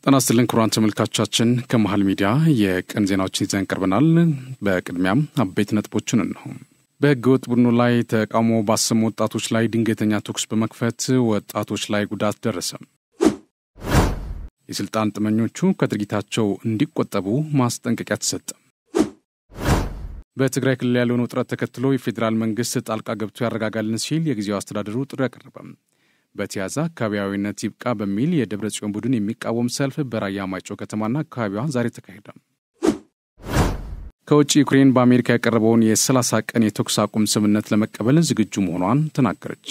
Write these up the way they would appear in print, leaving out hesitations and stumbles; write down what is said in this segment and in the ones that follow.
ጤና ይስጥልን ክቡራን ተመልካቾቻችን ከመሃል ሚዲያ የቀን ዜናዎችን ይዘን ቀርበናል። በቅድሚያም አበይት ነጥቦችን ነው። በህገወጥ ቡድኑ ላይ ተቃውሞ ባሰሙ ወጣቶች ላይ ድንገተኛ ተኩስ በመክፈት ወጣቶች ላይ ጉዳት ደረሰ። የስልጣን ጥመኞቹ ከድርጊታቸው እንዲቆጠቡ ማስጠንቀቂያ ተሰጠ። በትግራይ ክልል ያለውን ውጥረት ተከትሎ የፌዴራል መንግስት ጣልቃ ገብቶ ያረጋጋልን ሲል የጊዜው አስተዳደሩ ጥሪ አቀረበ። በቲያዛ አካባቢያዊነት ይብቃ በሚል የደብረ ጽዮን ቡድን የሚቃወም ሰልፍ በራያ ማይጮ ከተማና አካባቢዋ ዛሬ ተካሄደ። ከውጭ ዩክሬን በአሜሪካ ያቀረበውን የ30 ቀን የተኩስ አቁም ስምምነት ለመቀበል ዝግጁ መሆኗን ተናገረች።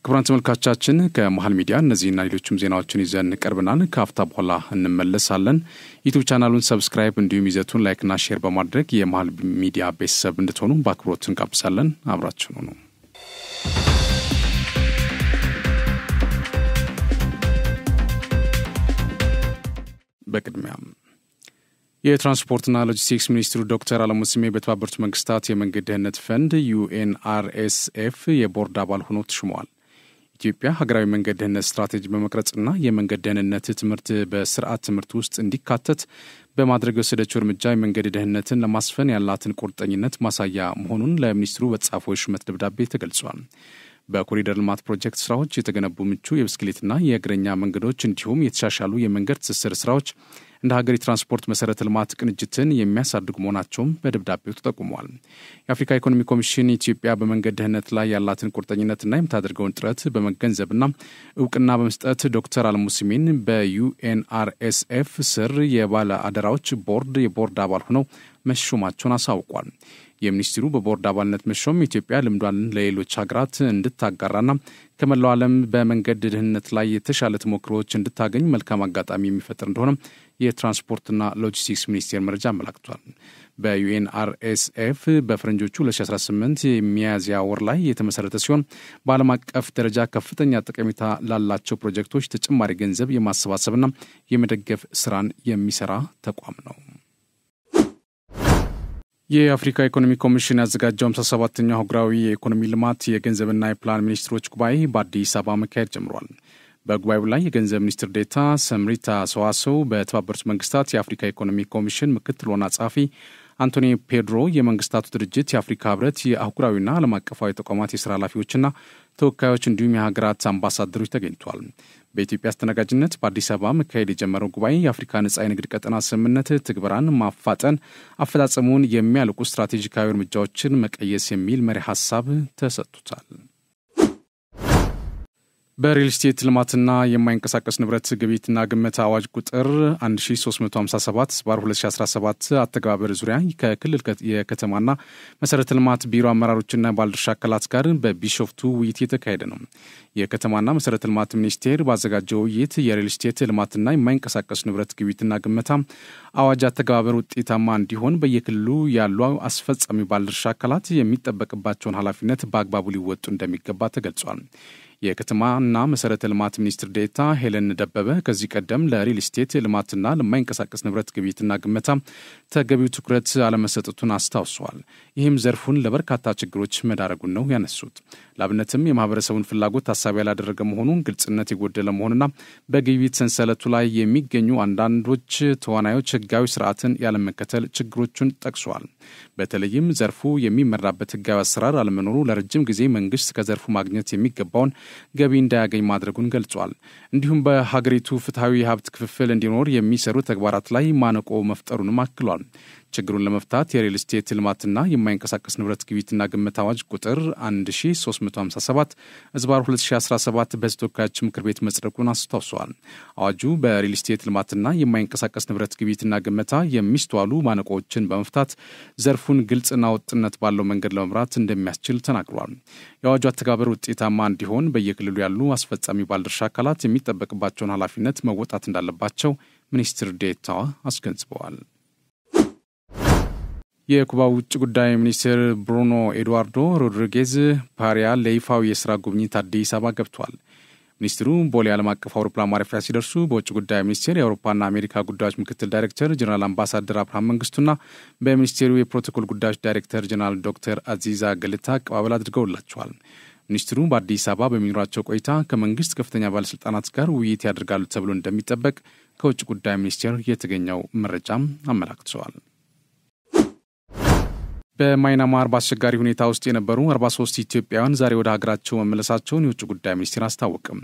ክቡራን ተመልካቾቻችን ከመሃል ሚዲያ እነዚህና ሌሎችም ዜናዎችን ይዘን ቀርበናል። ከአፍታ በኋላ እንመለሳለን። ዩቲዩብ ቻናሉን ሰብስክራይብ እንዲሁም ይዘቱን ላይክና ሼር በማድረግ የመሃል ሚዲያ ቤተሰብ እንድትሆኑ በአክብሮት እንጋብዛለን። አብራችሁን ሁኑ። በቅድሚያ የትራንስፖርትና ሎጂስቲክስ ሚኒስትሩ ዶክተር አለሙ ስሜ በተባበሩት መንግስታት የመንገድ ደህንነት ፈንድ UNRSF የቦርድ አባል ሆነው ተሾመዋል። ኢትዮጵያ ሀገራዊ መንገድ ደህንነት ስትራቴጂ በመቅረጽና የመንገድ ደህንነት ትምህርት በስርዓት ትምህርት ውስጥ እንዲካተት በማድረግ የወሰደችው እርምጃ የመንገድ ደህንነትን ለማስፈን ያላትን ቁርጠኝነት ማሳያ መሆኑን ለሚኒስትሩ በተጻፈው የሹመት ደብዳቤ ተገልጿል። በኮሪደር ልማት ፕሮጀክት ስራዎች የተገነቡ ምቹ የብስክሌትና የእግረኛ መንገዶች እንዲሁም የተሻሻሉ የመንገድ ትስስር ስራዎች እንደ ሀገር የትራንስፖርት መሰረተ ልማት ቅንጅትን የሚያሳድጉ መሆናቸውም በደብዳቤው ተጠቁመዋል። የአፍሪካ ኢኮኖሚ ኮሚሽን ኢትዮጵያ በመንገድ ደህንነት ላይ ያላትን ቁርጠኝነትና የምታደርገውን ጥረት በመገንዘብና እውቅና በመስጠት ዶክተር አለሙ ስሜን በUNRSF ስር የባለ አደራዎች ቦርድ የቦርድ አባል ሆነው መሾማቸውን አሳውቋል። የሚኒስትሩ በቦርድ አባልነት መሾም ኢትዮጵያ ልምዷን ለሌሎች ሀገራት እንድታጋራና ከመላው ዓለም በመንገድ ደህንነት ላይ የተሻለ ተሞክሮዎች እንድታገኝ መልካም አጋጣሚ የሚፈጥር እንደሆነ የትራንስፖርትና ሎጂስቲክስ ሚኒስቴር መረጃ አመላክቷል። በUNRSF በፈረንጆቹ 2018 ሚያዝያ ወር ላይ የተመሰረተ ሲሆን በዓለም አቀፍ ደረጃ ከፍተኛ ጠቀሜታ ላላቸው ፕሮጀክቶች ተጨማሪ ገንዘብ የማሰባሰብና የመደገፍ ስራን የሚሰራ ተቋም ነው። የአፍሪካ ኢኮኖሚ ኮሚሽን ያዘጋጀው 57ኛው አህጉራዊ የኢኮኖሚ ልማት የገንዘብና የፕላን ሚኒስትሮች ጉባኤ በአዲስ አበባ መካሄድ ጀምሯል። በጉባኤው ላይ የገንዘብ ሚኒስትር ዴኤታ ሰምሪታ ሰዋሰው፣ በተባበሩት መንግስታት የአፍሪካ ኢኮኖሚ ኮሚሽን ምክትል ዋና ጸሐፊ አንቶኒ ፔድሮ፣ የመንግስታቱ ድርጅት የአፍሪካ ህብረት የአህጉራዊና ዓለም አቀፋዊ ተቋማት የስራ ኃላፊዎችና ተወካዮች እንዲሁም የሀገራት አምባሳደሮች ተገኝተዋል። በኢትዮጵያ አስተናጋጅነት በአዲስ አበባ መካሄድ የጀመረው ጉባኤ የአፍሪካ ነጻ የንግድ ቀጠና ስምምነት ትግበራን ማፋጠን፣ አፈጻጸሙን የሚያልቁ ስትራቴጂካዊ እርምጃዎችን መቀየስ የሚል መሪ ሀሳብ ተሰጥቶታል። በሪል ስቴት ልማትና የማይንቀሳቀስ ንብረት ግብይትና ግምት አዋጅ ቁጥር 1357/2017 አተገባበር ዙሪያ ከክልል የከተማና መሰረተ ልማት ቢሮ አመራሮችና ባለድርሻ አካላት ጋር በቢሾፍቱ ውይይት የተካሄደ ነው። የከተማና መሰረተ ልማት ሚኒስቴር ባዘጋጀው ውይይት የሪል ስቴት ልማትና የማይንቀሳቀስ ንብረት ግብይትና ግምታ አዋጅ አተገባበር ውጤታማ እንዲሆን በየክልሉ ያሉ አስፈጻሚ ባለድርሻ አካላት የሚጠበቅባቸውን ኃላፊነት በአግባቡ ሊወጡ እንደሚገባ ተገልጿል። የከተማና መሰረተ ልማት ሚኒስትር ዴኤታ ሄለን ደበበ ከዚህ ቀደም ለሪል ስቴት ልማትና ለማይንቀሳቀስ ንብረት ግብይትና ግምታ ተገቢው ትኩረት አለመሰጠቱን አስታውሰዋል። ይህም ዘርፉን ለበርካታ ችግሮች መዳረጉን ነው ያነሱት። ለአብነትም የማህበረሰቡን ፍላጎት ታሳቢ ያላደረገ መሆኑን፣ ግልጽነት የጎደለ መሆኑና በግብይት ሰንሰለቱ ላይ የሚገኙ አንዳንዶች ተዋናዮች ህጋዊ ስርዓትን ያለመከተል ችግሮቹን ጠቅሰዋል። በተለይም ዘርፉ የሚመራበት ህጋዊ አሰራር አለመኖሩ ለረጅም ጊዜ መንግስት ከዘርፉ ማግኘት የሚገባውን ገቢ እንዳያገኝ ማድረጉን ገልጿል። እንዲሁም በሀገሪቱ ፍትሐዊ የሀብት ክፍፍል እንዲኖር የሚሰሩ ተግባራት ላይ ማነቆ መፍጠሩንም አክሏል። ችግሩን ለመፍታት የሪል ስቴት ልማትና የማይንቀሳቀስ ንብረት ግብይትና ግምት አዋጅ ቁጥር 1357/2017 በሕዝብ ተወካዮች ምክር ቤት መጽደቁን አስታውሰዋል። አዋጁ በሪል ስቴት ልማትና የማይንቀሳቀስ ንብረት ግብይትና ግምታ የሚስተዋሉ ማነቆዎችን በመፍታት ዘርፉን ግልጽና ወጥነት ባለው መንገድ ለመምራት እንደሚያስችል ተናግሯል። የአዋጁ አተገባበር ውጤታማ እንዲሆን በየክልሉ ያሉ አስፈጻሚ ባለድርሻ አካላት የሚጠበቅባቸውን ኃላፊነት መወጣት እንዳለባቸው ሚኒስትር ዴኤታዋ አስገንዝበዋል። የኩባ ውጭ ጉዳይ ሚኒስትር ብሩኖ ኤድዋርዶ ሮድሪጌዝ ፓሪያ ለይፋዊ የስራ ጉብኝት አዲስ አበባ ገብቷል። ሚኒስትሩ ቦሌ ዓለም አቀፍ አውሮፕላን ማረፊያ ሲደርሱ በውጭ ጉዳይ ሚኒስቴር የአውሮፓና አሜሪካ ጉዳዮች ምክትል ዳይሬክተር ጀነራል አምባሳደር አብርሃም መንግስቱና በሚኒስቴሩ የፕሮቶኮል ጉዳዮች ዳይሬክተር ጀነራል ዶክተር አዚዛ ገለታ አቀባበል አድርገውላቸዋል። ሚኒስትሩ በአዲስ አበባ በሚኖራቸው ቆይታ ከመንግስት ከፍተኛ ባለስልጣናት ጋር ውይይት ያደርጋሉ ተብሎ እንደሚጠበቅ ከውጭ ጉዳይ ሚኒስቴር የተገኘው መረጃም አመላክቷል። በማይናማር በአስቸጋሪ ሁኔታ ውስጥ የነበሩ 43 ኢትዮጵያውያን ዛሬ ወደ ሀገራቸው መመለሳቸውን የውጭ ጉዳይ ሚኒስቴር አስታወቀም።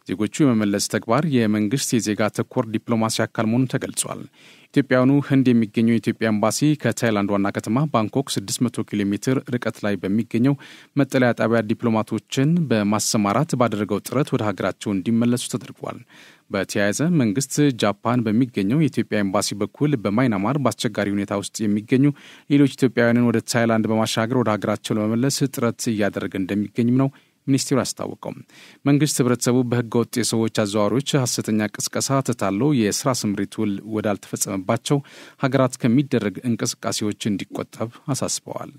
ዜጎቹ የመመለስ ተግባር የመንግስት የዜጋ ተኮር ዲፕሎማሲ አካል መሆኑ ተገልጿል። ኢትዮጵያውያኑ ህንድ የሚገኘው የኢትዮጵያ ኤምባሲ ከታይላንድ ዋና ከተማ ባንኮክ 600 ኪሎ ሜትር ርቀት ላይ በሚገኘው መጠለያ ጣቢያ ዲፕሎማቶችን በማሰማራት ባደረገው ጥረት ወደ ሀገራቸው እንዲመለሱ ተደርጓል። በተያያዘ መንግስት ጃፓን በሚገኘው የኢትዮጵያ ኤምባሲ በኩል በማይናማር በአስቸጋሪ ሁኔታ ውስጥ የሚገኙ ሌሎች ኢትዮጵያውያንን ወደ ታይላንድ በማሻገር ወደ ሀገራቸው ለመመለስ ጥረት እያደረገ እንደሚገኝም ነው ሚኒስቴሩ አስታወቀው። መንግስት ህብረተሰቡ በህገ ወጥ የሰዎች አዘዋዋሪዎች ሐሰተኛ ቅስቀሳ ተታሎ የስራ ስምሪት ውል ወዳልተፈጸመባቸው ሀገራት ከሚደረግ እንቅስቃሴዎች እንዲቆጠብ አሳስበዋል።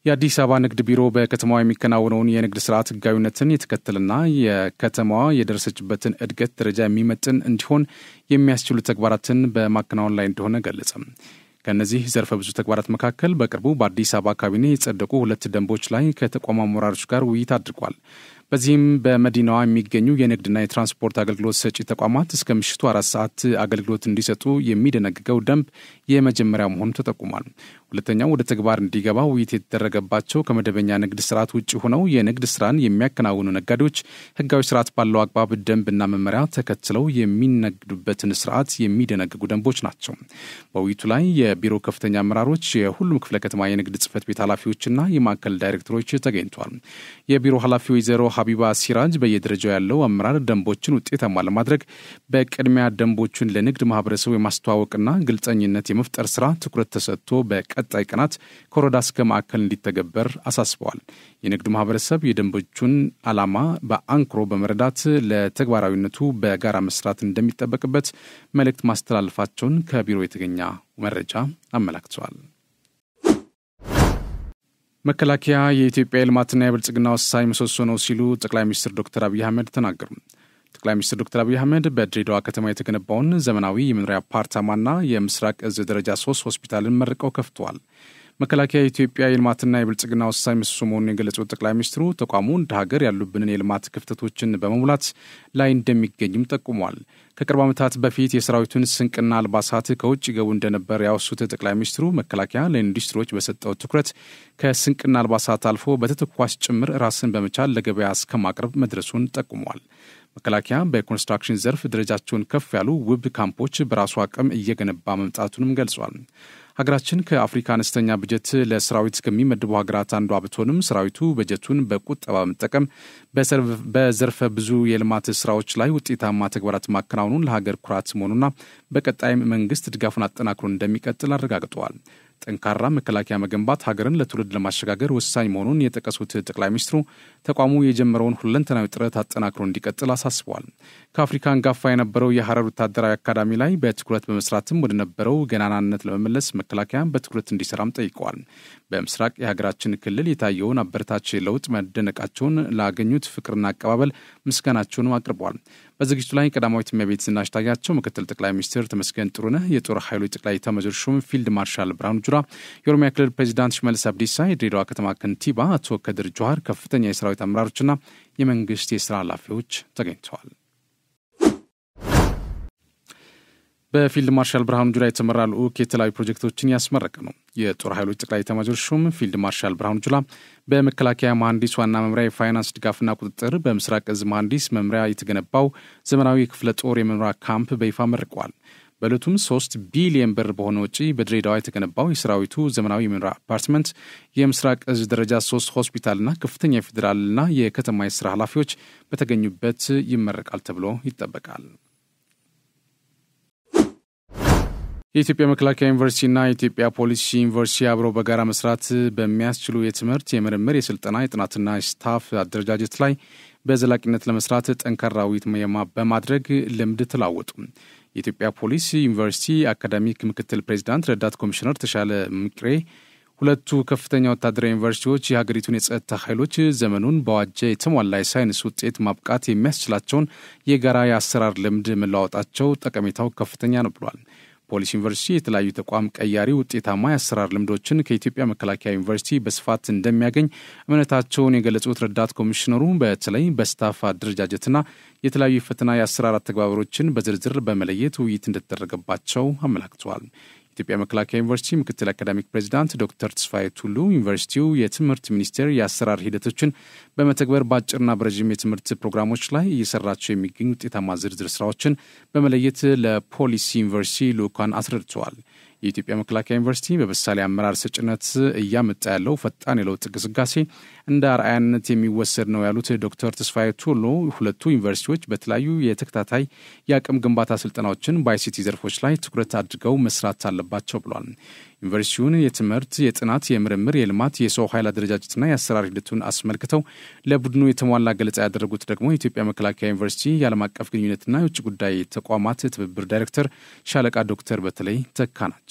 የአዲስ አበባ ንግድ ቢሮ በከተማዋ የሚከናወነውን የንግድ ስርዓት ህጋዊነትን የተከተለና የከተማዋ የደረሰችበትን እድገት ደረጃ የሚመጥን እንዲሆን የሚያስችሉ ተግባራትን በማከናወን ላይ እንደሆነ ገለጸ። ከነዚህ ዘርፈ ብዙ ተግባራት መካከል በቅርቡ በአዲስ አበባ ካቢኔ የጸደቁ 2 ደንቦች ላይ ከተቋሙ አመራሮች ጋር ውይይት አድርጓል። በዚህም በመዲናዋ የሚገኙ የንግድና የትራንስፖርት አገልግሎት ሰጪ ተቋማት እስከ ምሽቱ 4 ሰዓት አገልግሎት እንዲሰጡ የሚደነግገው ደንብ የመጀመሪያ መሆኑ ተጠቁሟል። ሁለተኛው ወደ ተግባር እንዲገባ ውይይት የተደረገባቸው ከመደበኛ ንግድ ስርዓት ውጭ ሆነው የንግድ ስራን የሚያከናውኑ ነጋዴዎች ህጋዊ ስርዓት ባለው አግባብ ደንብና መመሪያ ተከትለው የሚነግዱበትን ስርዓት የሚደነግጉ ደንቦች ናቸው። በውይይቱ ላይ የቢሮ ከፍተኛ አመራሮች፣ የሁሉም ክፍለ ከተማ የንግድ ጽህፈት ቤት ኃላፊዎችና የማዕከል ዳይሬክተሮች ተገኝተዋል። የቢሮ ኃላፊ ወይዘሮ ሀቢባ ሲራጅ በየደረጃው ያለው አመራር ደንቦችን ውጤታማ ለማድረግ በቅድሚያ ደንቦቹን ለንግድ ማህበረሰቡ የማስተዋወቅና ግልጸኝነት የመፍጠር ስራ ትኩረት ተሰጥቶ በቀጣይ ቀናት ከወረዳ እስከ ማዕከል እንዲተገበር አሳስበዋል። የንግዱ ማህበረሰብ የደንቦቹን ዓላማ በአንክሮ በመረዳት ለተግባራዊነቱ በጋራ መስራት እንደሚጠበቅበት መልእክት ማስተላለፋቸውን ከቢሮ የተገኘ መረጃ አመላክተዋል። መከላከያ የኢትዮጵያ የልማትና የብልጽግና ወሳኝ ምሰሶ ነው ሲሉ ጠቅላይ ሚኒስትር ዶክተር አብይ አህመድ ተናገሩ። ጠቅላይ ሚኒስትር ዶክተር አብይ አህመድ በድሬዳዋ ከተማ የተገነባውን ዘመናዊ የመኖሪያ አፓርታማና የምስራቅ እዝ ደረጃ 3 ሆስፒታልን መርቀው ከፍተዋል። መከላከያ የኢትዮጵያ የልማትና የብልጽግና ወሳኝ ምሰሶ መሆኑን የገለጹት ጠቅላይ ሚኒስትሩ ተቋሙ እንደ ሀገር ያሉብንን የልማት ክፍተቶችን በመሙላት ላይ እንደሚገኝም ጠቁሟል። ከቅርብ ዓመታት በፊት የሰራዊቱን ስንቅና አልባሳት ከውጭ ገቡ እንደነበር ያወሱት ጠቅላይ ሚኒስትሩ መከላከያ ለኢንዱስትሪዎች በሰጠው ትኩረት ከስንቅና አልባሳት አልፎ በተተኳሽ ጭምር ራስን በመቻል ለገበያ እስከ ማቅረብ መድረሱን ጠቁሟል። መከላከያ በኮንስትራክሽን ዘርፍ ደረጃቸውን ከፍ ያሉ ውብ ካምፖች በራሱ አቅም እየገነባ መምጣቱንም ገልጿል። ሀገራችን ከአፍሪካ አነስተኛ በጀት ለሰራዊት ከሚመድቡ ሀገራት አንዷ ብትሆንም ሰራዊቱ በጀቱን በቁጠባ መጠቀም በዘርፈ ብዙ የልማት ስራዎች ላይ ውጤታማ ተግባራት ማከናወኑን ለሀገር ኩራት መሆኑና በቀጣይም መንግስት ድጋፉን አጠናክሮ እንደሚቀጥል አረጋግጠዋል። ጠንካራ መከላከያ መገንባት ሀገርን ለትውልድ ለማሸጋገር ወሳኝ መሆኑን የጠቀሱት ጠቅላይ ሚኒስትሩ ተቋሙ የጀመረውን ሁለንተናዊ ጥረት አጠናክሮ እንዲቀጥል አሳስበዋል። ከአፍሪካ አንጋፋ የነበረው የሐረር ወታደራዊ አካዳሚ ላይ በትኩረት በመስራትም ወደ ነበረው ገናናነት ለመመለስ መከላከያ በትኩረት እንዲሰራም ጠይቀዋል። በምስራቅ የሀገራችን ክልል የታየውን አበረታች ለውጥ መደነቃቸውን ላገኙት ፍቅርና አቀባበል ምስጋናቸውንም አቅርበዋል። በዝግጅቱ ላይ ቀዳማዊት እመቤት ዝናሽ ታያቸው፣ ምክትል ጠቅላይ ሚኒስትር ተመስገን ጥሩነህ፣ የጦር ኃይሎች ጠቅላይ ኤታማዦር ሹም ፊልድ ማርሻል ብርሃኑ ጁላ፣ የኦሮሚያ ክልል ፕሬዚዳንት ሽመልስ አብዲሳ፣ የድሬዳዋ ከተማ ከንቲባ አቶ ከድር ጁሃር፣ ከፍተኛ የሰራዊት አመራሮችና የመንግስት የስራ ኃላፊዎች ተገኝተዋል። በፊልድ ማርሻል ብርሃኑ ጁላ የተመራ ልዑክ የተለያዩ ፕሮጀክቶችን ያስመረቀ ነው። የጦር ኃይሎች ጠቅላይ ኤታማዦር ሹም ፊልድ ማርሻል ብርሃኑ ጁላ በመከላከያ መሐንዲስ ዋና መምሪያ የፋይናንስ ድጋፍና ቁጥጥር በምስራቅ እዝ መሐንዲስ መምሪያ የተገነባው ዘመናዊ ክፍለ ጦር የመኖሪያ ካምፕ በይፋ መርቀዋል። በዕለቱም 3 ቢሊዮን ብር በሆነ ወጪ በድሬዳዋ የተገነባው የሰራዊቱ ዘመናዊ የመኖሪያ አፓርትመንት የምስራቅ እዝ ደረጃ 3 ሆስፒታልና ከፍተኛ የፌዴራልና የከተማ የስራ ኃላፊዎች በተገኙበት ይመረቃል ተብሎ ይጠበቃል። የኢትዮጵያ መከላከያ ዩኒቨርሲቲና የኢትዮጵያ ፖሊስ ዩኒቨርሲቲ አብረው በጋራ መስራት በሚያስችሉ የትምህርት፣ የምርምር፣ የስልጠና፣ የጥናትና ስታፍ አደረጃጀት ላይ በዘላቂነት ለመስራት ጠንካራ ውይይት በማድረግ ልምድ ተለዋወጡ። የኢትዮጵያ ፖሊስ ዩኒቨርሲቲ አካዳሚክ ምክትል ፕሬዚዳንት ረዳት ኮሚሽነር ተሻለ ምቅሬ ሁለቱ ከፍተኛ ወታደራዊ ዩኒቨርሲቲዎች የሀገሪቱን የጸጥታ ኃይሎች ዘመኑን በዋጀ የተሟላ የሳይንስ ውጤት ማብቃት የሚያስችላቸውን የጋራ የአሰራር ልምድ መለዋወጣቸው ጠቀሜታው ከፍተኛ ነው ብሏል። ፖሊስ ዩኒቨርሲቲ የተለያዩ ተቋም ቀያሪ ውጤታማ የአሰራር ልምዶችን ከኢትዮጵያ መከላከያ ዩኒቨርሲቲ በስፋት እንደሚያገኝ እምነታቸውን የገለጹት ረዳት ኮሚሽነሩ በተለይ በስታፍ አደረጃጀትና የተለያዩ የፈተና የአሰራር ተግባሮችን በዝርዝር በመለየት ውይይት እንደተደረገባቸው አመላክተዋል። ኢትዮጵያ መከላከያ ዩኒቨርሲቲ ምክትል አካዳሚክ ፕሬዚዳንት ዶክተር ተስፋዬ ቱሉ ዩኒቨርሲቲው የትምህርት ሚኒስቴር የአሰራር ሂደቶችን በመተግበር በአጭርና በረዥም የትምህርት ፕሮግራሞች ላይ እየሰራቸው የሚገኙ ውጤታማ ዝርዝር ስራዎችን በመለየት ለፖሊሲ ዩኒቨርሲቲ ልዑካን አስረድተዋል። የኢትዮጵያ መከላከያ ዩኒቨርሲቲ በበሳሌ አመራር ሰጭነት እያመጣ ያለው ፈጣን የለውጥ ግስጋሴ እንደ አርአያነት የሚወሰድ ነው ያሉት ዶክተር ተስፋዬ ቱሉ ሁለቱ ዩኒቨርሲቲዎች በተለያዩ የተከታታይ የአቅም ግንባታ ስልጠናዎችን በአይሲቲ ዘርፎች ላይ ትኩረት አድርገው መስራት አለባቸው ብሏል። ዩኒቨርሲቲውን የትምህርት፣ የጥናት፣ የምርምር፣ የልማት፣ የሰው ኃይል አደረጃጀትና የአሰራር ሂደቱን አስመልክተው ለቡድኑ የተሟላ ገለጻ ያደረጉት ደግሞ የኢትዮጵያ መከላከያ ዩኒቨርሲቲ የዓለም አቀፍ ግንኙነትና የውጭ ጉዳይ ተቋማት ትብብር ዳይሬክተር ሻለቃ ዶክተር በተለይ ተካ ናቸው።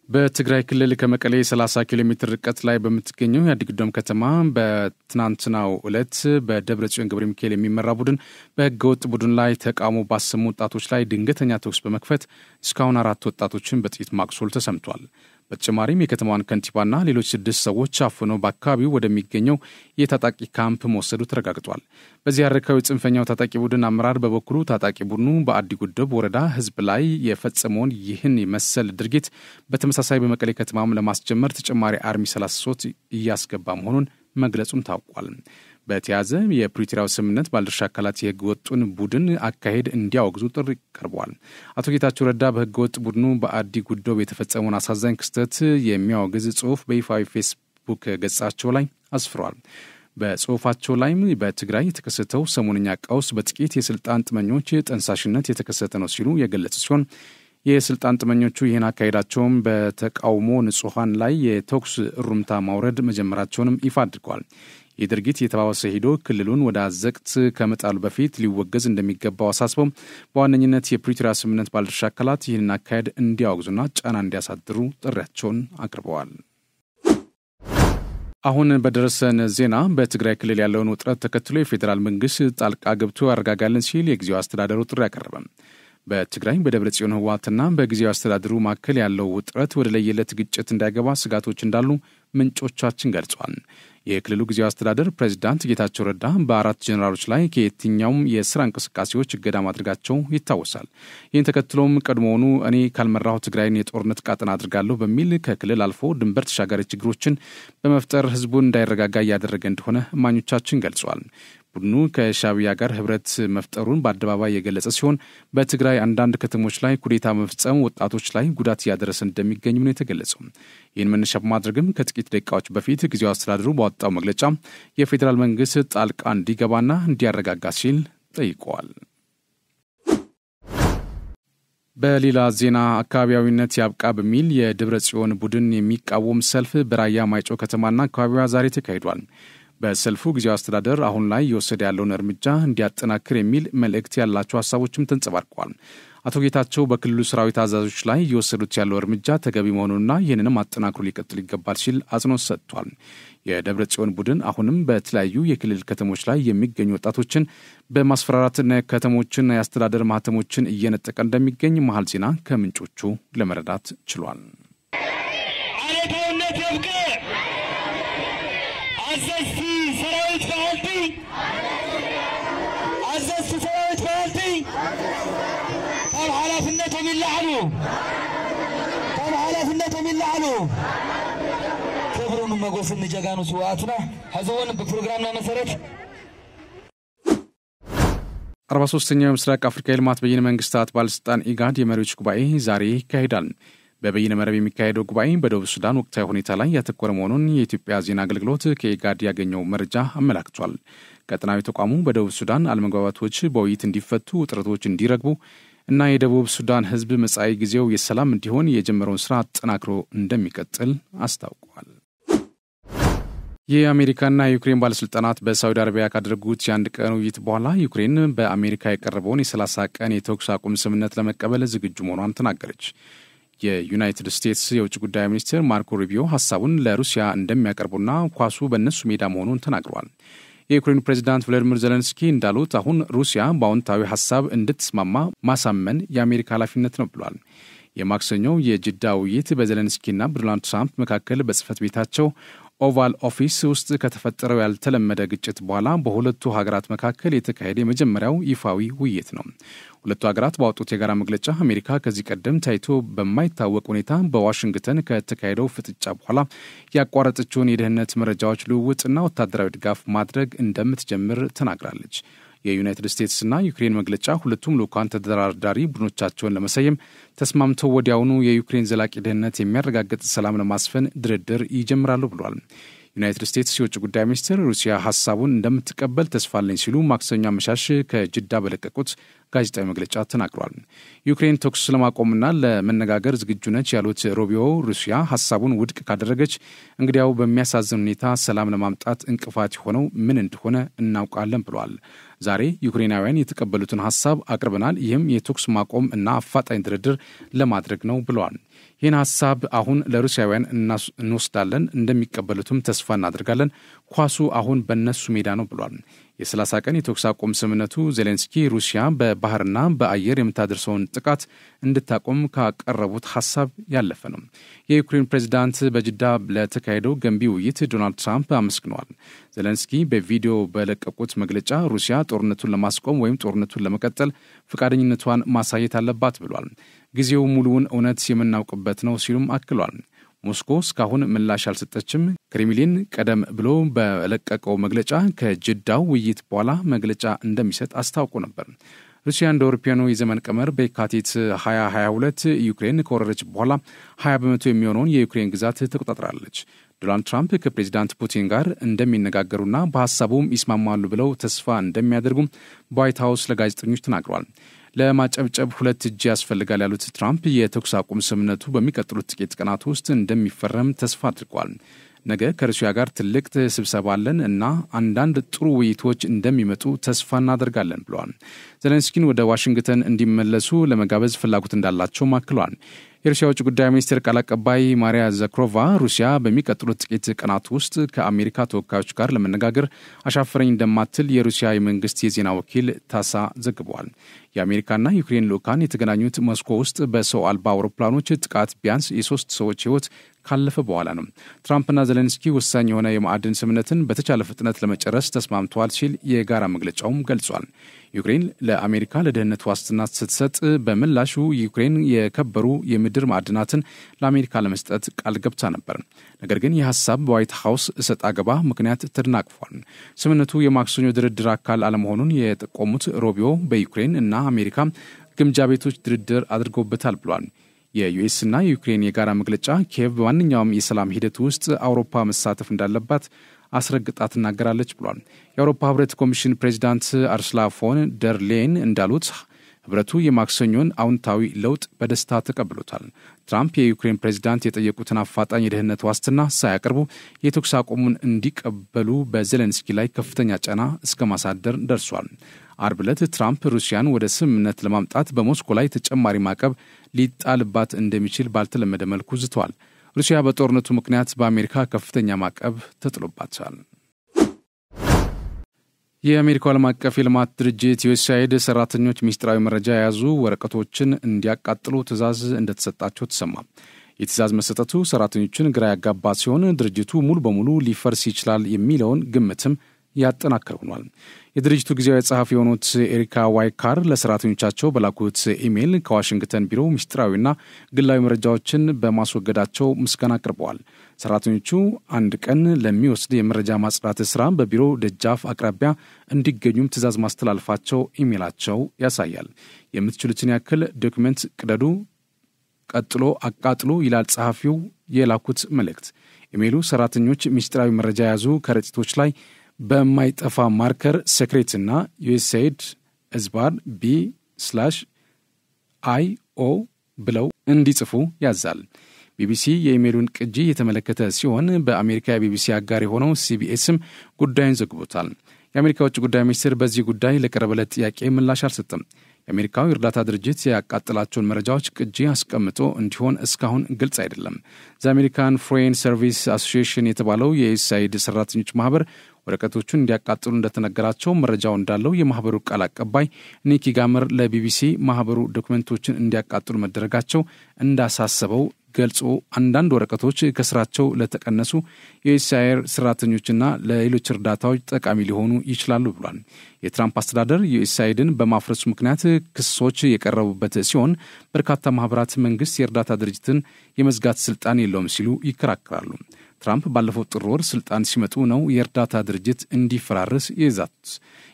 በትግራይ ክልል ከመቀሌ 30 ኪሎ ሜትር ርቀት ላይ በምትገኘው የአዲግዶም ከተማ በትናንትናው ዕለት በደብረጽዮን ገብረ ሚካኤል የሚመራ ቡድን በህገወጥ ቡድን ላይ ተቃውሞ ባሰሙ ወጣቶች ላይ ድንገተኛ ተኩስ በመክፈት እስካሁን 4 ወጣቶችን በጥይት ማቁሰሉ ተሰምቷል። በተጨማሪም የከተማዋን ከንቲባና ሌሎች 6 ሰዎች አፍኖ በአካባቢው ወደሚገኘው የታጣቂ ካምፕ መወሰዱ ተረጋግጧል። በዚህ ያረካው ጽንፈኛው ታጣቂ ቡድን አመራር በበኩሉ ታጣቂ ቡድኑ በአዲጉደብ ወረዳ ህዝብ ላይ የፈጸመውን ይህን መሰል ድርጊት በተመሳሳይ በመቀሌ ከተማም ለማስጀመር ተጨማሪ አርሚ 33 እያስገባ መሆኑን መግለጹም ታውቋል። በተያዘ የፕሪቶሪያው ስምምነት ባለድርሻ አካላት የህገ ወጡን ቡድን አካሄድ እንዲያወግዙ ጥሪ ቀርቧል። አቶ ጌታቸው ረዳ በህገ ወጥ ቡድኑ በአዲጉደብ የተፈጸመውን አሳዛኝ ክስተት የሚያወግዝ ጽሑፍ በይፋዊ ፌስቡክ ገጻቸው ላይ አስፍረዋል። በጽሑፋቸው ላይም በትግራይ የተከሰተው ሰሞንኛ ቀውስ በጥቂት የስልጣን ጥመኞች ጠንሳሽነት የተከሰተ ነው ሲሉ የገለጹ ሲሆን የስልጣን ጥመኞቹ ይህን አካሄዳቸውም በተቃውሞ ንጹሐን ላይ የተኩስ እሩምታ ማውረድ መጀመራቸውንም ይፋ አድርገዋል። ይህ ድርጊት የተባባሰ ሄዶ ክልሉን ወደ አዘቅት ከመጣሉ በፊት ሊወገዝ እንደሚገባው አሳስበው በዋነኝነት የፕሪቶሪያ ስምምነት ባለድርሻ አካላት ይህንን አካሄድ እንዲያወግዙና ጫና እንዲያሳድሩ ጥሪያቸውን አቅርበዋል። አሁን በደረሰን ዜና በትግራይ ክልል ያለውን ውጥረት ተከትሎ የፌዴራል መንግስት ጣልቃ ገብቶ ያረጋጋልን ሲል የጊዜው አስተዳደሩ ጥሪ ያቀረበ። በትግራይ በደብረጽዮን ህወሓትና በጊዜው አስተዳደሩ መካከል ያለው ውጥረት ወደ ለየለት ግጭት እንዳይገባ ስጋቶች እንዳሉ ምንጮቻችን ገልጸዋል። የክልሉ ጊዜው አስተዳደር ፕሬዝዳንት ጌታቸው ረዳ በ4 ጄኔራሎች ላይ ከየትኛውም የስራ እንቅስቃሴዎች እገዳ ማድረጋቸው ይታወሳል። ይህን ተከትሎም ቀድሞውኑ እኔ ካልመራሁ ትግራይን የጦርነት ቃጠና አድርጋለሁ በሚል ከክልል አልፎ ድንበር ተሻጋሪ ችግሮችን በመፍጠር ህዝቡን እንዳይረጋጋ እያደረገ እንደሆነ እማኞቻችን ገልጸዋል። ቡድኑ ከሻዕቢያ ጋር ህብረት መፍጠሩን በአደባባይ የገለጸ ሲሆን በትግራይ አንዳንድ ከተሞች ላይ ኩዴታ መፍጸም ወጣቶች ላይ ጉዳት እያደረሰ እንደሚገኝም ነው የተገለጸው። ይህን መነሻ በማድረግም ከጥቂት ደቂቃዎች በፊት ጊዜው አስተዳደሩ ባወጣው መግለጫ የፌዴራል መንግስት ጣልቃ እንዲገባና እንዲያረጋጋ ሲል ጠይቀዋል። በሌላ ዜና አካባቢያዊነት ያብቃ በሚል የደብረጽዮን ቡድን የሚቃወም ሰልፍ በራያ ማይጮ ከተማና አካባቢዋ ዛሬ ተካሂዷል። በሰልፉ ጊዜው አስተዳደር አሁን ላይ እየወሰደ ያለውን እርምጃ እንዲያጠናክር የሚል መልእክት ያላቸው ሀሳቦችም ተንጸባርቀዋል። አቶ ጌታቸው በክልሉ ሰራዊት አዛዦች ላይ እየወሰዱት ያለው እርምጃ ተገቢ መሆኑንና ይህንንም አጠናክሮ ሊቀጥል ይገባል ሲል አጽንኦት ሰጥቷል። የደብረጽዮን ቡድን አሁንም በተለያዩ የክልል ከተሞች ላይ የሚገኙ ወጣቶችን በማስፈራራትና ከተሞችን የአስተዳደር ማህተሞችን እየነጠቀ እንደሚገኝ መሀል ዜና ከምንጮቹ ለመረዳት ችሏል። ክብሩን መጎስን ጀጋኑ ስዋዕትና ሀዘውን በፕሮግራምና መሰረት 43ኛው ምስራቅ አፍሪካ የልማት በይነ መንግስታት ባለስልጣን ኢጋድ የመሪዎች ጉባኤ ዛሬ ይካሄዳል። በበይነ መረብ የሚካሄደው ጉባኤ በደቡብ ሱዳን ወቅታዊ ሁኔታ ላይ ያተኮረ መሆኑን የኢትዮጵያ ዜና አገልግሎት ከኢጋድ ያገኘው መረጃ አመላክቷል። ቀጠናዊ ተቋሙ በደቡብ ሱዳን አለመግባባቶች በውይይት እንዲፈቱ፣ ውጥረቶች እንዲረግቡ እና የደቡብ ሱዳን ህዝብ መጻኢ ጊዜው የሰላም እንዲሆን የጀመረውን ስራ አጠናክሮ እንደሚቀጥል አስታውቋል። የአሜሪካና የዩክሬን ባለስልጣናት በሳውዲ አረቢያ ካደረጉት የአንድ ቀን ውይይት በኋላ ዩክሬን በአሜሪካ የቀረበውን የ30 ቀን የተኩስ አቁም ስምምነት ለመቀበል ዝግጁ መሆኗን ተናገረች። የዩናይትድ ስቴትስ የውጭ ጉዳይ ሚኒስትር ማርኮ ሩቢዮ ሐሳቡን ለሩሲያ እንደሚያቀርቡና ኳሱ በእነሱ ሜዳ መሆኑን ተናግረዋል። የዩክሬን ፕሬዝዳንት ቮሎዲሚር ዜሌንስኪ እንዳሉት አሁን ሩሲያ በአዎንታዊ ሐሳብ እንድትስማማ ማሳመን የአሜሪካ ኃላፊነት ነው ብለዋል። የማክሰኞው የጅዳ ውይይት በዜሌንስኪና በዶናልድ ትራምፕ መካከል በጽህፈት ቤታቸው ኦቫል ኦፊስ ውስጥ ከተፈጠረው ያልተለመደ ግጭት በኋላ በሁለቱ ሀገራት መካከል የተካሄደ የመጀመሪያው ይፋዊ ውይይት ነው። ሁለቱ ሀገራት ባወጡት የጋራ መግለጫ አሜሪካ ከዚህ ቀደም ታይቶ በማይታወቅ ሁኔታ በዋሽንግተን ከተካሄደው ፍጥጫ በኋላ ያቋረጠችውን የደህንነት መረጃዎች ልውውጥና ወታደራዊ ድጋፍ ማድረግ እንደምትጀምር ተናግራለች። የዩናይትድ ስቴትስና ዩክሬን መግለጫ ሁለቱም ልኡካን ተደራዳሪ ቡድኖቻቸውን ለመሰየም ተስማምተው ወዲያውኑ የዩክሬን ዘላቂ ደህንነት የሚያረጋግጥ ሰላም ለማስፈን ድርድር ይጀምራሉ ብሏል። ዩናይትድ ስቴትስ የውጭ ጉዳይ ሚኒስትር ሩሲያ ሐሳቡን እንደምትቀበል ተስፋለኝ ሲሉ ማክሰኞ አመሻሽ ከጅዳ በለቀቁት ጋዜጣዊ መግለጫ ተናግሯል። ዩክሬን ተኩስ ለማቆምና ለመነጋገር ዝግጁ ነች ያሉት ሩቢዮ ሩሲያ ሐሳቡን ውድቅ ካደረገች እንግዲያው በሚያሳዝን ሁኔታ ሰላም ለማምጣት እንቅፋት የሆነው ምን እንደሆነ እናውቃለን ብለዋል። ዛሬ ዩክሬናውያን የተቀበሉትን ሐሳብ አቅርበናል። ይህም የተኩስ ማቆም እና አፋጣኝ ድርድር ለማድረግ ነው ብለዋል። ይህን ሐሳብ አሁን ለሩሲያውያን እንወስዳለን፣ እንደሚቀበሉትም ተስፋ እናደርጋለን። ኳሱ አሁን በእነሱ ሜዳ ነው ብሏል። የ30 ቀን የተኩስ አቁም ስምምነቱ ዜሌንስኪ ሩሲያ በባህርና በአየር የምታደርሰውን ጥቃት እንድታቆም ካቀረቡት ሐሳብ ያለፈ ነው። የዩክሬን ፕሬዝዳንት በጅዳ ለተካሄደው ገንቢ ውይይት ዶናልድ ትራምፕ አመስግነዋል። ዜሌንስኪ በቪዲዮ በለቀቁት መግለጫ ሩሲያ ጦርነቱን ለማስቆም ወይም ጦርነቱን ለመቀጠል ፈቃደኝነቷን ማሳየት አለባት ብሏል። ጊዜው ሙሉውን እውነት የምናውቅበት ነው ሲሉም አክሏል። ሞስኮ እስካሁን ምላሽ አልሰጠችም። ክሬምሊን ቀደም ብሎ በለቀቀው መግለጫ ከጅዳው ውይይት በኋላ መግለጫ እንደሚሰጥ አስታውቆ ነበር። ሩሲያ እንደ አውሮፓውያኑ የዘመን ቀመር በየካቲት 2022 ዩክሬን ከወረረች በኋላ 20 በመቶ የሚሆነውን የዩክሬን ግዛት ተቆጣጥራለች። ዶናልድ ትራምፕ ከፕሬዚዳንት ፑቲን ጋር እንደሚነጋገሩና በሐሳቡም ይስማማሉ ብለው ተስፋ እንደሚያደርጉም በዋይት ሀውስ ለጋዜጠኞች ተናግረዋል። ለማጨብጨብ ሁለት እጅ ያስፈልጋል ያሉት ትራምፕ የተኩስ አቁም ስምምነቱ በሚቀጥሉት ጥቂት ቀናት ውስጥ እንደሚፈረም ተስፋ አድርገዋል። ነገ ከሩሲያ ጋር ትልቅ ስብሰባ አለን እና አንዳንድ ጥሩ ውይይቶች እንደሚመጡ ተስፋ እናደርጋለን ብለዋል። ዜሌንስኪን ወደ ዋሽንግተን እንዲመለሱ ለመጋበዝ ፍላጎት እንዳላቸውም አክለዋል። የሩሲያ ውጭ ጉዳይ ሚኒስቴር ቃል አቀባይ ማሪያ ዘክሮቫ ሩሲያ በሚቀጥሉት ጥቂት ቀናት ውስጥ ከአሜሪካ ተወካዮች ጋር ለመነጋገር አሻፈረኝ እንደማትል የሩሲያ የመንግስት የዜና ወኪል ታሳ ዘግበዋል። የአሜሪካና ዩክሬን ልኡካን የተገናኙት ሞስኮ ውስጥ በሰው አልባ አውሮፕላኖች ጥቃት ቢያንስ የ3 ሰዎች ሕይወት ካለፈ በኋላ ነው። ትራምፕና ዜሌንስኪ ወሳኝ የሆነ የማዕድን ስምምነትን በተቻለ ፍጥነት ለመጨረስ ተስማምተዋል ሲል የጋራ መግለጫውም ገልጿል። ዩክሬን ለአሜሪካ ለደህንነት ዋስትና ስትሰጥ በምላሹ ዩክሬን የከበሩ የምድር ማዕድናትን ለአሜሪካ ለመስጠት ቃል ገብታ ነበር። ነገር ግን ይህ ሐሳብ በዋይት ሀውስ እሰጥ አገባ ምክንያት ተደናቅፏል። ስምምነቱ የማክሰኞ ድርድር አካል አለመሆኑን የጠቆሙት ሩቢዮ በዩክሬን እና አሜሪካ ግምጃ ቤቶች ድርድር አድርገውበታል ብሏል። የዩኤስና የዩክሬን የጋራ መግለጫ ኪየቭ በማንኛውም የሰላም ሂደት ውስጥ አውሮፓ መሳተፍ እንዳለባት አስረግጣ ትናገራለች ብሏል። የአውሮፓ ህብረት ኮሚሽን ፕሬዚዳንት አርሱላ ፎን ደር ሌየን እንዳሉት ህብረቱ የማክሰኞን አዎንታዊ ለውጥ በደስታ ተቀብሎታል። ትራምፕ የዩክሬን ፕሬዚዳንት የጠየቁትን አፋጣኝ የደህንነት ዋስትና ሳያቀርቡ የተኩስ አቁሙን እንዲቀበሉ በዜሌንስኪ ላይ ከፍተኛ ጫና እስከ ማሳደር ደርሷል። አርብ ዕለት ትራምፕ ሩሲያን ወደ ስምምነት ለማምጣት በሞስኮ ላይ ተጨማሪ ማዕቀብ ሊጣልባት እንደሚችል ባልተለመደ መልኩ ዝተዋል። ሩሲያ በጦርነቱ ምክንያት በአሜሪካ ከፍተኛ ማዕቀብ ተጥሎባታል። የአሜሪካው ዓለም አቀፍ የልማት ድርጅት ዩኤስአይድ ሰራተኞች ሚስጥራዊ መረጃ የያዙ ወረቀቶችን እንዲያቃጥሉ ትዕዛዝ እንደተሰጣቸው ተሰማ። የትዕዛዝ መሰጠቱ ሰራተኞችን ግራ ያጋባ ሲሆን ድርጅቱ ሙሉ በሙሉ ሊፈርስ ይችላል የሚለውን ግምትም ያጠናክር ሆኗል። የድርጅቱ ጊዜያዊ ጸሐፊ የሆኑት ኤሪካ ዋይካር ለሰራተኞቻቸው በላኩት ኢሜይል ከዋሽንግተን ቢሮ ምስጢራዊና ግላዊ መረጃዎችን በማስወገዳቸው ምስጋና አቅርበዋል። ሰራተኞቹ አንድ ቀን ለሚወስድ የመረጃ ማጽዳት ስራ በቢሮ ደጃፍ አቅራቢያ እንዲገኙም ትዕዛዝ ማስተላለፋቸው ኢሜይላቸው ያሳያል። የምትችሉትን ያክል ዶክመንት ቅደዱ፣ ቀጥሎ አቃጥሎ ይላል ጸሐፊው የላኩት መልእክት። ኢሜይሉ ሰራተኞች ምስጢራዊ መረጃ የያዙ ከረጢቶች ላይ በማይጠፋ ማርከር ሴክሬትና ዩኤስአይድ /B/IO ብለው እንዲጽፉ ያዛል። ቢቢሲ የኢሜይሉን ቅጂ የተመለከተ ሲሆን በአሜሪካ የቢቢሲ አጋር የሆነው ሲቢኤስም ጉዳዩን ዘግቦታል። የአሜሪካ ውጭ ጉዳይ ሚኒስቴር በዚህ ጉዳይ ለቀረበለት ጥያቄ ምላሽ አልሰጠም። የአሜሪካው እርዳታ ድርጅት ያቃጠላቸውን መረጃዎች ቅጂ አስቀምጦ እንዲሆን እስካሁን ግልጽ አይደለም። ዘአሜሪካን ፎሬን ሰርቪስ አሶሲዬሽን የተባለው የዩኤስአይድ ሰራተኞች ማህበር ወረቀቶቹን እንዲያቃጥሉ እንደተነገራቸው መረጃው እንዳለው የማህበሩ ቃል አቀባይ ኒኪ ጋመር ለቢቢሲ ማህበሩ ዶክመንቶችን እንዲያቃጥሉ መደረጋቸው እንዳሳሰበው ገልጾ አንዳንድ ወረቀቶች ከስራቸው ለተቀነሱ የዩኤስአይድ ሰራተኞችና ለሌሎች እርዳታዎች ጠቃሚ ሊሆኑ ይችላሉ ብሏል። የትራምፕ አስተዳደር ዩኤስአይድን በማፍረሱ ምክንያት ክሶች የቀረቡበት ሲሆን በርካታ ማህበራት መንግስት የእርዳታ ድርጅትን የመዝጋት ስልጣን የለውም ሲሉ ይከራከራሉ። ትራምፕ ባለፈው ጥር ወር ስልጣን ሲመጡ ነው የእርዳታ ድርጅት እንዲፈራረስ የዛቱት።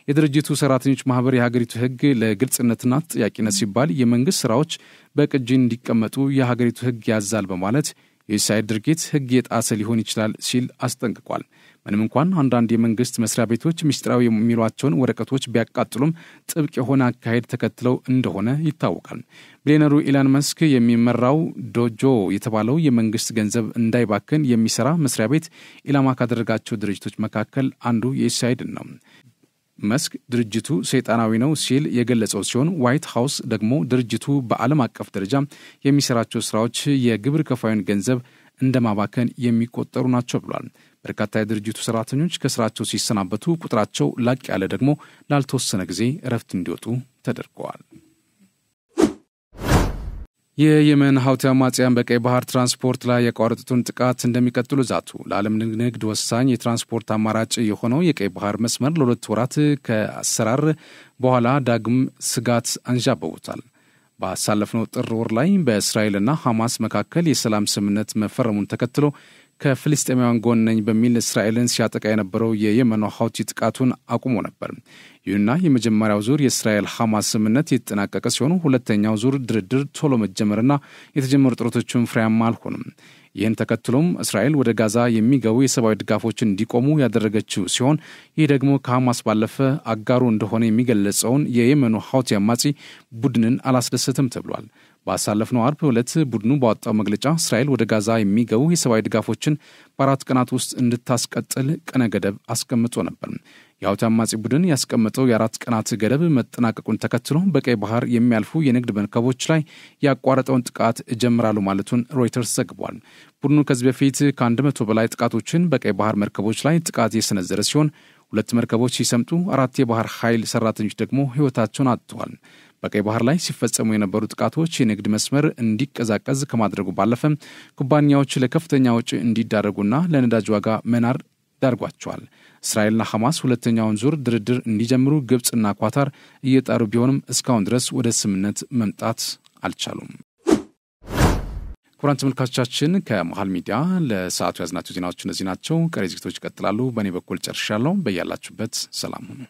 የድርጅቱ ሰራተኞች ማህበር የሀገሪቱ ህግ ለግልጽነትና ተጠያቂነት ሲባል የመንግስት ስራዎች በቅጂ እንዲቀመጡ የሀገሪቱ ህግ ያዛል በማለት የዩኤስአይድ ድርጊት ህግ የጣሰ ሊሆን ይችላል ሲል አስጠንቅቋል። ምንም እንኳን አንዳንድ የመንግስት መስሪያ ቤቶች ምስጢራዊ የሚሏቸውን ወረቀቶች ቢያቃጥሉም ጥብቅ የሆነ አካሄድ ተከትለው እንደሆነ ይታወቃል። ቢሊየነሩ ኢላን መስክ የሚመራው ዶጆ የተባለው የመንግስት ገንዘብ እንዳይባክን የሚሰራ መስሪያ ቤት ኢላማ ካደረጋቸው ድርጅቶች መካከል አንዱ የዩኤስአይድ ነው። መስክ ድርጅቱ ሰይጣናዊ ነው ሲል የገለጸው ሲሆን ዋይት ሃውስ ደግሞ ድርጅቱ በዓለም አቀፍ ደረጃ የሚሰራቸው ስራዎች የግብር ከፋዩን ገንዘብ እንደማባከን የሚቆጠሩ ናቸው ብሏል። በርካታ የድርጅቱ ሰራተኞች ከስራቸው ሲሰናበቱ ቁጥራቸው ላቅ ያለ ደግሞ ላልተወሰነ ጊዜ እረፍት እንዲወጡ ተደርገዋል። የየመን ሀውቲ አማጽያን በቀይ ባህር ትራንስፖርት ላይ ያቋረጡትን ጥቃት እንደሚቀጥሉ ዛቱ። ለዓለም ንግድ ወሳኝ የትራንስፖርት አማራጭ የሆነው የቀይ ባህር መስመር ለሁለት ወራት ከአሰራር በኋላ ዳግም ስጋት አንዣበውታል። ባሳለፍነው ጥር ወር ላይ በእስራኤልና ሐማስ መካከል የሰላም ስምምነት መፈረሙን ተከትሎ ከፍልስጤማውያን ጎን ነኝ በሚል እስራኤልን ሲያጠቃ የነበረው የየመኑ ሀውቲ ጥቃቱን አቁሞ ነበር። ይሁንና የመጀመሪያው ዙር የእስራኤል ሐማስ ስምምነት የተጠናቀቀ ሲሆን ሁለተኛው ዙር ድርድር ቶሎ መጀመርና የተጀመሩ ጥረቶችም ፍሬያማ አልሆኑም። ይህን ተከትሎም እስራኤል ወደ ጋዛ የሚገቡ የሰብአዊ ድጋፎችን እንዲቆሙ ያደረገችው ሲሆን ይህ ደግሞ ከሐማስ ባለፈ አጋሩ እንደሆነ የሚገለጸውን የየመኑ ሀውቲ አማጺ ቡድንን አላስደሰትም ተብሏል። ባሳለፍነው አርብ ዕለት ቡድኑ ባወጣው መግለጫ እስራኤል ወደ ጋዛ የሚገቡ የሰብአዊ ድጋፎችን በ4 ቀናት ውስጥ እንድታስቀጥል ቀነ ገደብ አስቀምጦ ነበር። የሀውቲ አማጺ ቡድን ያስቀመጠው የ4 ቀናት ገደብ መጠናቀቁን ተከትሎ በቀይ ባህር የሚያልፉ የንግድ መርከቦች ላይ ያቋረጠውን ጥቃት እጀምራሉ ማለቱን ሮይተርስ ዘግቧል። ቡድኑ ከዚህ በፊት ከ100 በላይ ጥቃቶችን በቀይ ባህር መርከቦች ላይ ጥቃት የሰነዘረ ሲሆን 2 መርከቦች ሲሰምጡ 4 የባህር ኃይል ሰራተኞች ደግሞ ሕይወታቸውን አጥተዋል። በቀይ ባህር ላይ ሲፈጸሙ የነበሩ ጥቃቶች የንግድ መስመር እንዲቀዛቀዝ ከማድረጉ ባለፈ ኩባንያዎች ለከፍተኛ ወጪ እንዲዳረጉና ለነዳጅ ዋጋ መናር ዳርጓቸዋል። እስራኤልና ሐማስ ሁለተኛውን ዙር ድርድር እንዲጀምሩ ግብጽና ኳታር እየጣሩ ቢሆንም እስካሁን ድረስ ወደ ስምምነት መምጣት አልቻሉም። ክቡራን ተመልካቾቻችን ከመሃል ሚዲያ ለሰዓቱ ያዝናቸው ዜናዎች እነዚህ ናቸው። ቀሪ ዝግጅቶች ይቀጥላሉ። በእኔ በኩል ጨርሻለሁ። በያላችሁበት ሰላም ሁኑ።